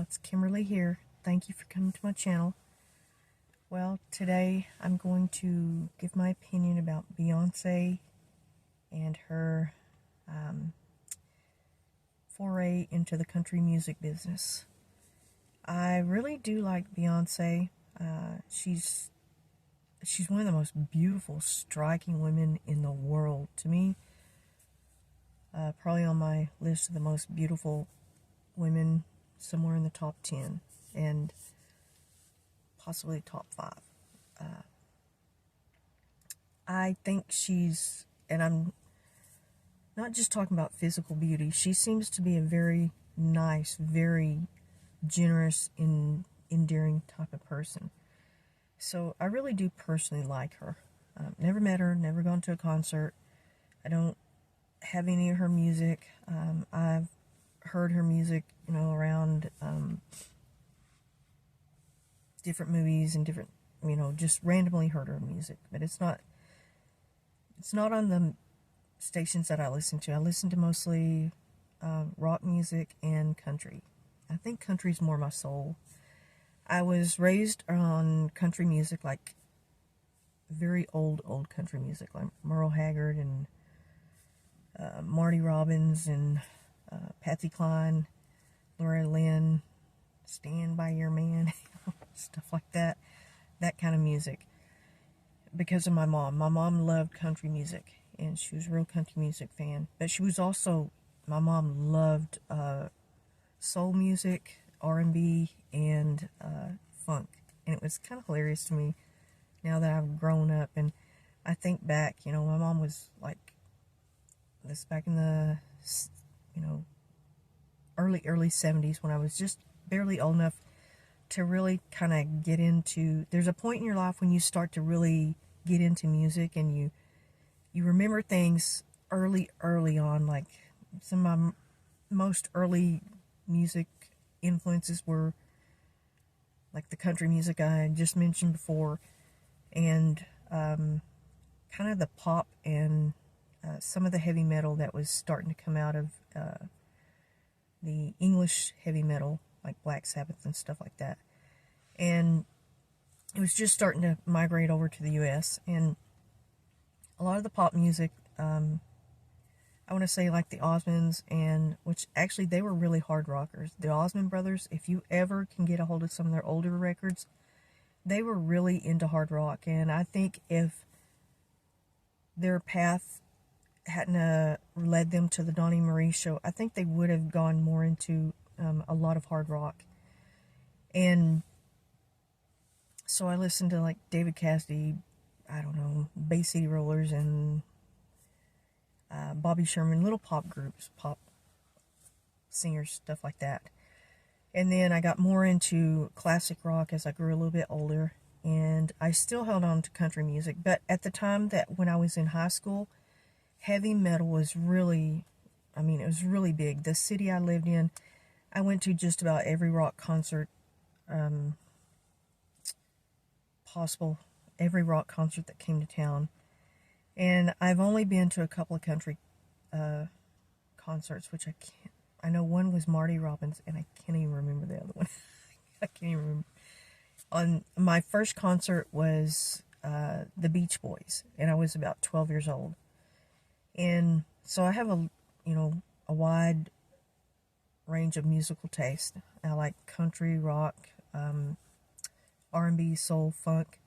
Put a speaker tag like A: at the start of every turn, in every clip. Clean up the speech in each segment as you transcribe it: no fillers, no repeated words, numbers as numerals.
A: it's Kimberly here. Thank you for coming to my channel. Well, today I'm going to give my opinion about Beyonce and her foray into the country music business. I really do like Beyonce. She's one of the most beautiful, striking women in the world. To me, probably on my list of the most beautiful women, somewhere in the top 10 and possibly top 5. I think she's, and I'm not just talking about physical beauty, she seems to be a very nice, very generous, endearing type of person. So I really do personally like her. Never met her, never gone to a concert. I don't have any of her music. I've heard her music, around different movies and different, just randomly heard her music. But it's not on the stations that I listen to. I listen to mostly rock music and country. I think country's more my soul. I was raised on country music, like very old country music, like Merle Haggard and Marty Robbins and Patsy Cline, Loretta Lynn, Stand By Your Man, stuff like that. That kind of music. Because of my mom. My mom loved country music, and she was a real country music fan. But she was also, my mom loved soul music, R&B, and funk. And it was kind of hilarious to me now that I've grown up. And I think back, my mom was like this back in the, early 70s, when I was just barely old enough to really kind of get into, there's a point in your life when you start to really get into music, and you remember things early on. Like some of my most early music influences were like the country music I just mentioned before, and kind of the pop and some of the heavy metal that was starting to come out of the English heavy metal, like Black Sabbath and stuff like that. And it was just starting to migrate over to the US, and a lot of the pop music, I want to say like the Osmonds, and which actually they were really hard rockers. The Osmond brothers, if you ever can get a hold of some of their older records, they were really into hard rock. And I think if their path hadn't led them to the Donnie Marie show, I think they would have gone more into a lot of hard rock. And so I listened to like David Cassidy, I don't know, Bay City Rollers, and Bobby Sherman, little pop groups, pop singers, stuff like that. And then I got more into classic rock as I grew a little bit older, and I still held on to country music. But at the time that when I was in high school, heavy metal was really, it was really big. The city I lived in, I went to just about every rock concert possible, every rock concert that came to town. And I've only been to a couple of country concerts, which I know one was Marty Robbins, and I can't even remember the other one. I can't even remember. On my first concert was the Beach Boys, and I was about 12 years old. And so I have a wide range of musical taste. I like country, rock, R&B, soul, funk,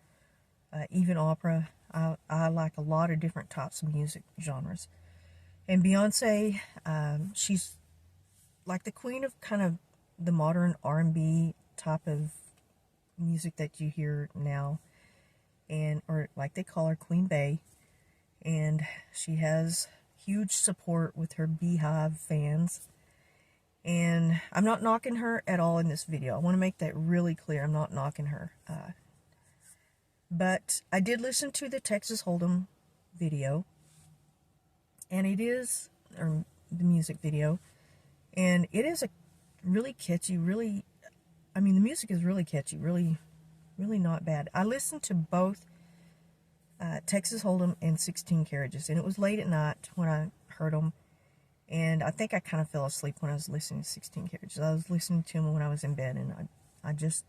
A: even opera. I like a lot of different types of music genres. And Beyonce, she's like the queen of kind of the modern R&B type of music that you hear now, or like they call her Queen Bey. And she has huge support with her Beehive fans. And I'm not knocking her at all in this video. I want to make that really clear. I'm not knocking her. But I did listen to the Texas Hold'em video. And it is, or the music video. And it is a really catchy, the music is really catchy, really not bad. I listened to both Texas Hold'em and 16 Carriages, and it was late at night when I heard them. And I think I kind of fell asleep when I was listening to 16 Carriages. I was listening to him when I was in bed, and I just,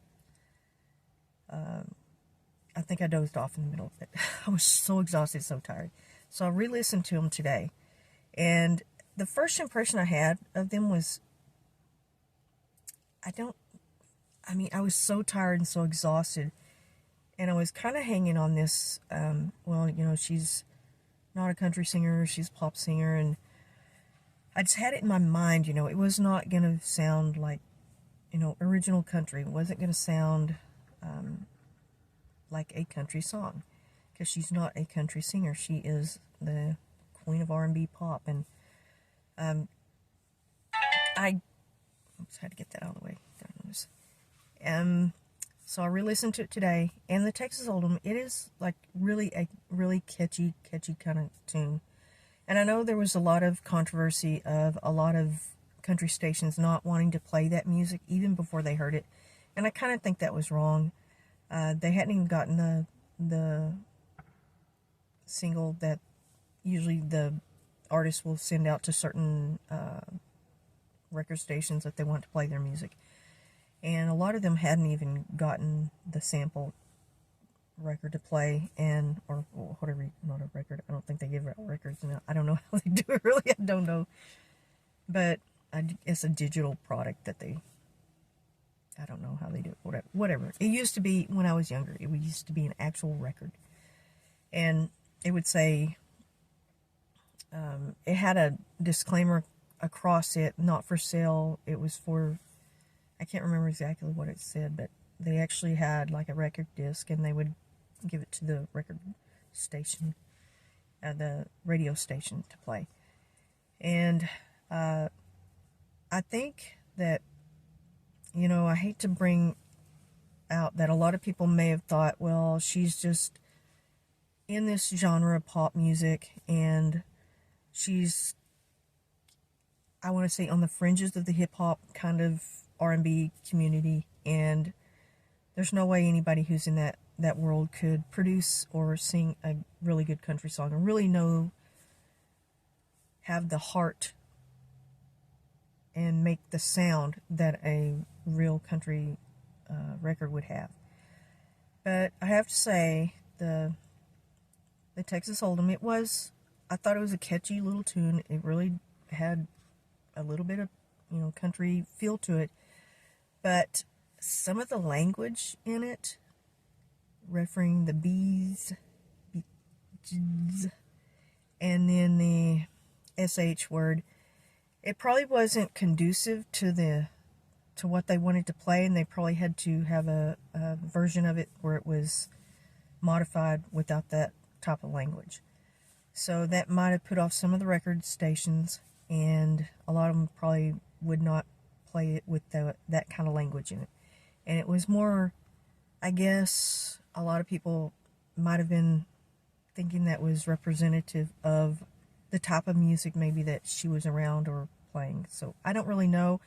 A: I think I dozed off in the middle of it. I was so exhausted, so tired. So I re-listened to him today. And the first impression I had of them was, I was so tired and so exhausted. And I was kind of hanging on this, she's not a country singer, she's a pop singer. And I just had it in my mind, it was not going to sound like, original country. It wasn't going to sound like a country song, because she's not a country singer. She is the queen of R&B pop. And I had to get that out of the way. So I re-listened to it today, and the Texas Hold'em, it is like really a really catchy kind of tune. And I know there was a lot of controversy of a lot of country stations not wanting to play that music even before they heard it, and I kind of think that was wrong. They hadn't even gotten the single that usually the artist will send out to certain record stations that they want to play their music. And a lot of them hadn't even gotten the sample record to play, or whatever, not a record. I don't think they give out records now. I don't know how they do it, really. I don't know. But it's a digital product that I don't know how they do it. Whatever. It used to be, when I was younger, it used to be an actual record. And it would say, it had a disclaimer across it, not for sale. It was for, I can't remember exactly what it said, but they actually had like a record disc, and they would give it to the record station, the radio station to play. And I think that, I hate to bring out that a lot of people may have thought, well, she's just in this genre of pop music, and she's, I want to say, on the fringes of the hip-hop kind of R&B community, and there's no way anybody who's in that world could produce or sing a really good country song and really have the heart and make the sound that a real country record would have. But I have to say, the Texas Hold'em, I thought it was a catchy little tune. It really had a little bit of, country feel to it. But some of the language in it, referring the B's, and then the SH word, it probably wasn't conducive to what they wanted to play, and they probably had to have a version of it where it was modified without that type of language. So that might have put off some of the record stations, and a lot of them probably would not play it with that kind of language in it. And it was more, I guess, a lot of people might have been thinking that was representative of the type of music maybe that she was around or playing. So I don't really know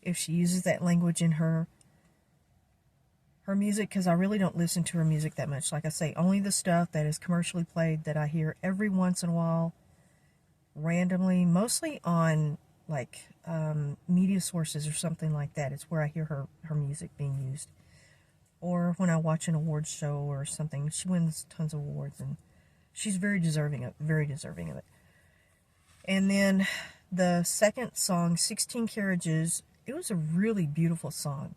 A: if she uses that language in her music, because I really don't listen to her music that much. Like I say, only the stuff that is commercially played that I hear every once in a while, randomly, mostly on like media sources or something like that. It's where I hear her music being used. Or when I watch an awards show or something. She wins tons of awards, and she's very deserving of it. And then the second song, 16 Carriages, it was a really beautiful song.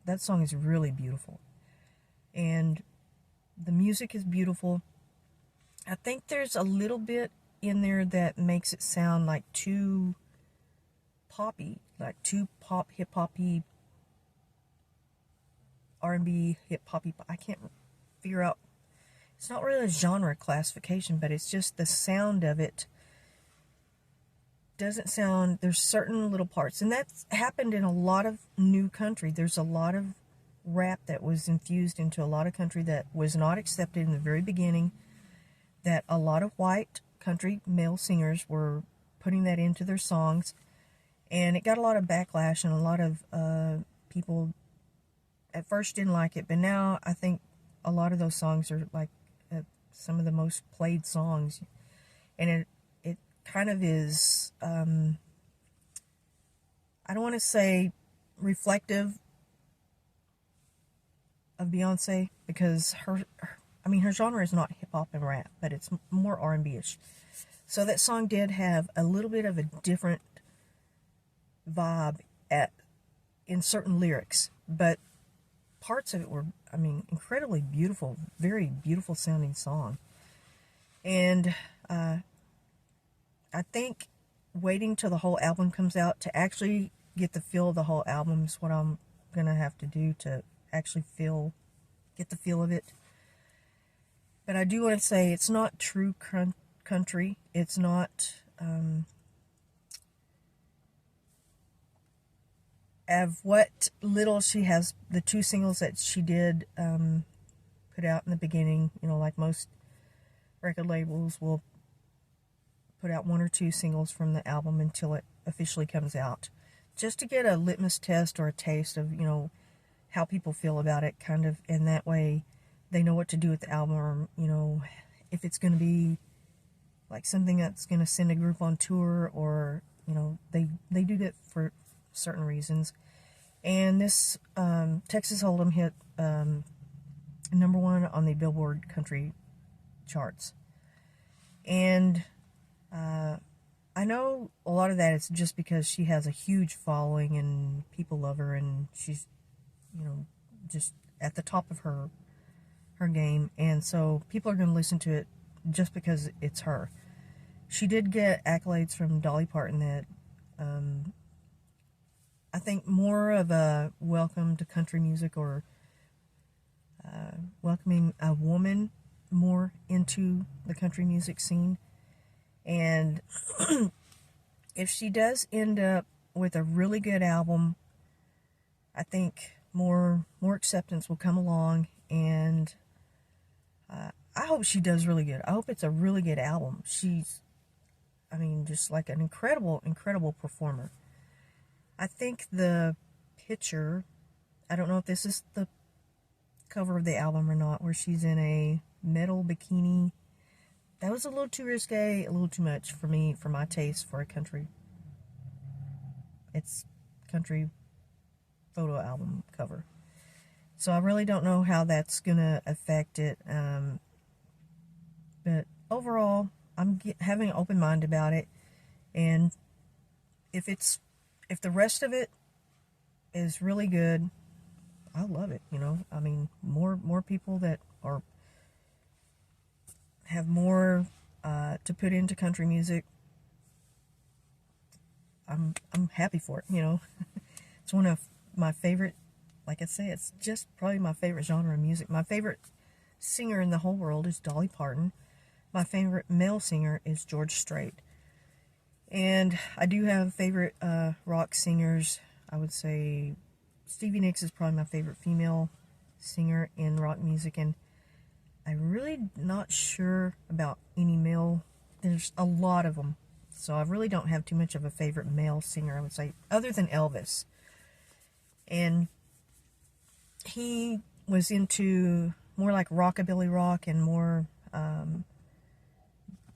A: That song is really beautiful. And the music is beautiful. I think there's a little bit in there that makes it sound like too poppy, like too hip-hoppy, R&B, hip-hoppy. I can't figure out, it's not really a genre classification, but it's just the sound of it doesn't sound, there's certain little parts, and that's happened in a lot of new country. There's a lot of rap that was infused into a lot of country that was not accepted in the very beginning, that a lot of white country male singers were putting that into their songs, and it got a lot of backlash, and a lot of people at first didn't like it, but now I think a lot of those songs are like some of the most played songs, and it kind of is, I don't want to say reflective of Beyonce, because her genre is not hip hop and rap, but it's more R&B-ish. So that song did have a little bit of a different vibe in certain lyrics, but parts of it were, incredibly beautiful, very beautiful sounding song. And I think waiting till the whole album comes out to actually get the feel of the whole album is what I'm gonna have to do to actually get the feel of it. But I do want to say it's not true country. It's not, of what little she has, the 2 singles that she did put out in the beginning, like most record labels will put out 1 or 2 singles from the album until it officially comes out, just to get a litmus test or a taste of, how people feel about it, kind of, and that way they know what to do with the album, or, if it's going to be like something that's going to send a group on tour, or, they do that for certain reasons. And this Texas Hold'em hit #1 on the Billboard country charts. And I know a lot of that is just because she has a huge following and people love her, and she's, just at the top of her game, and so people are going to listen to it just because it's her. She did get accolades from Dolly Parton that I think more of a welcome to country music, or welcoming a woman more into the country music scene. And if she does end up with a really good album, I think more acceptance will come along, and I hope she does really good. I hope it's a really good album. She's, just like an incredible performer. I think the picture, I don't know if this is the cover of the album or not, where she's in a metal bikini. That was a little too risque, a little too much for me, for my taste, for a country photo album cover. So I really don't know how that's gonna affect it. But overall, I'm having an open mind about it, and if the rest of it is really good, I love it. More people that have more to put into country music, I'm happy for it. It's one of my favorite, like I say, it's just probably my favorite genre of music. My favorite singer in the whole world is Dolly Parton. My favorite male singer is George Strait. And I do have favorite rock singers. I would say Stevie Nicks is probably my favorite female singer in rock music, and I'm really not sure about any male. There's a lot of them, so I really don't have too much of a favorite male singer, I would say, other than Elvis. And he was into more like rockabilly rock and more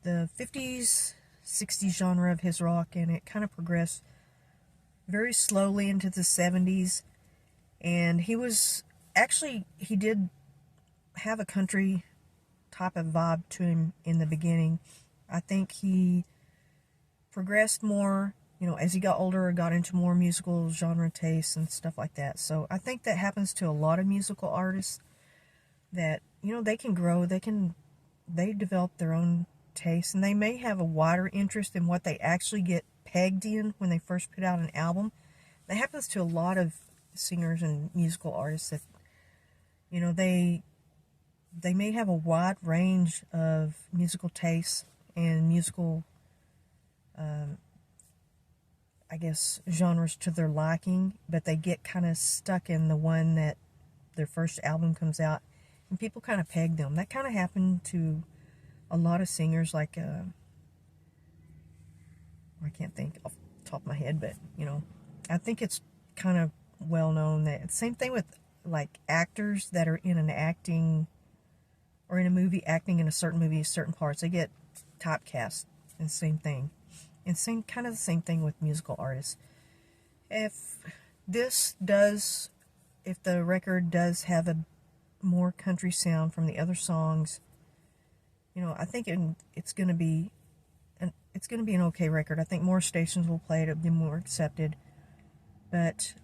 A: the 50s, 60s genre of his rock, and it kind of progressed very slowly into the 70s. And he did have a country type of vibe to him in the beginning. I think he progressed more, as he got older, got into more musical genre tastes and stuff like that. So I think that happens to a lot of musical artists, that, they can grow, they develop their own taste, and they may have a wider interest in what they actually get pegged in when they first put out an album. That happens to a lot of singers and musical artists, that, they may have a wide range of musical tastes and musical, genres to their liking, but they get kind of stuck in the one that their first album comes out, and people kind of peg them. That kind of happened to a lot of singers, like, I can't think off the top of my head, but, I think it's kind of well known that, same thing with, like, actors that are in an acting, or in a movie, acting in a certain movie, certain parts, they get typecast, and same thing. And kind of the same thing with musical artists. If this does, if the record does have a more country sound from the other songs, I think it's going to be an okay record. I think more stations will play it. It'll be more accepted. But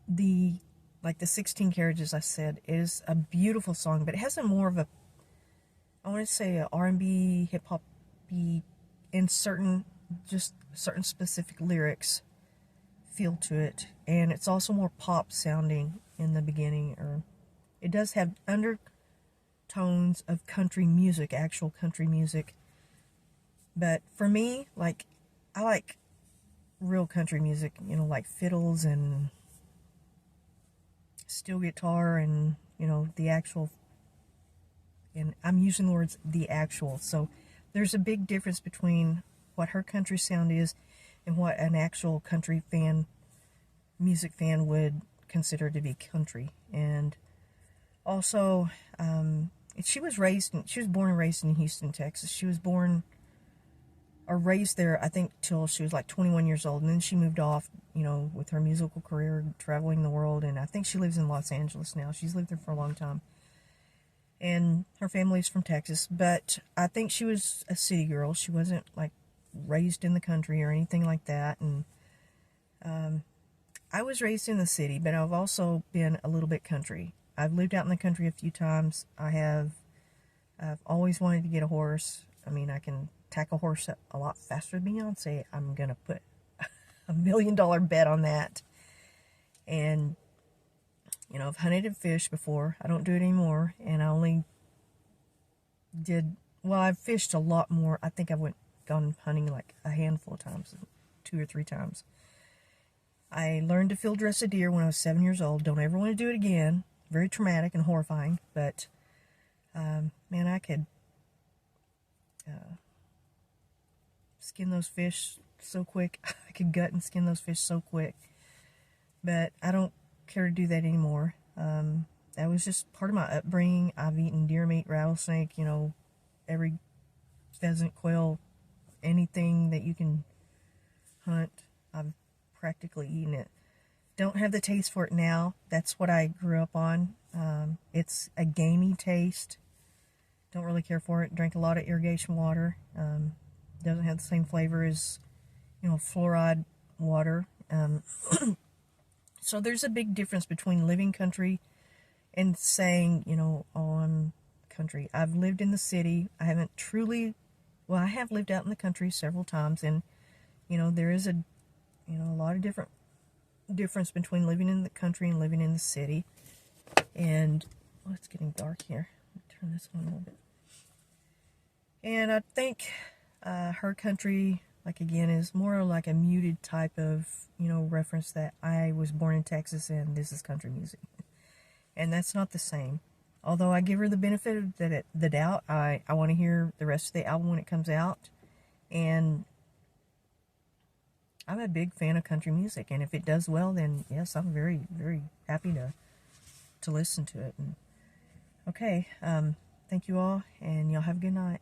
A: the 16 Carriages, I said, is a beautiful song, but it has a more of a, I want to say, a R&B, hip-hop and certain specific lyrics feel to it. And it's also more pop sounding in the beginning, or it does have undertones of country music, actual country music. But for me, I like real country music, like fiddles and steel guitar and, the actual, and I'm using the words the actual. So there's a big difference between what her country sound is and what an actual country music fan would consider to be country. And also, she was born and raised in Houston, Texas. She was born or raised there, I think, till she was like 21 years old. And then she moved off, with her musical career, traveling the world. And I think she lives in Los Angeles now. She's lived there for a long time. And her family's from Texas. But I think she was a city girl. She wasn't, raised in the country or anything like that. And I was raised in the city, but I've also been a little bit country. I've lived out in the country a few times. I've always wanted to get a horse. I mean, I can tack a horse a lot faster than Beyonce. I'm going to put $1 million bet on that. And, I've hunted and fished before. I don't do it anymore. And I only I've fished a lot more. I think I've gone hunting like a handful of times, 2 or 3 times. I learned to field dress a deer when I was 7 years old. Don't ever want to do it again. Very traumatic and horrifying. But, man, I could skin those fish so quick. I could gut and skin those fish so quick. But I don't care to do that anymore. That was just part of my upbringing. I've eaten deer meat, rattlesnake, every pheasant, quail, anything that you can hunt. I've practically eaten it. Don't have the taste for it now. That's what I grew up on. It's a gamey taste. Don't really care for it. Drank a lot of irrigation water. Doesn't have the same flavor as, fluoride water. So there's a big difference between living country and saying, oh, I'm country. I've lived in the city. I haven't truly, I have lived out in the country several times, and, there is a lot of difference between living in the country and living in the city. And, it's getting dark here. Let me turn this on a little bit. And I think her country, again, is more like a muted type of, reference that I was born in Texas and this is country music. And that's not the same. Although I give her the benefit of the doubt, I want to hear the rest of the album when it comes out. And I'm a big fan of country music. And if it does well, then yes, I'm very, very happy to listen to it. And, okay, thank you all, and y'all have a good night.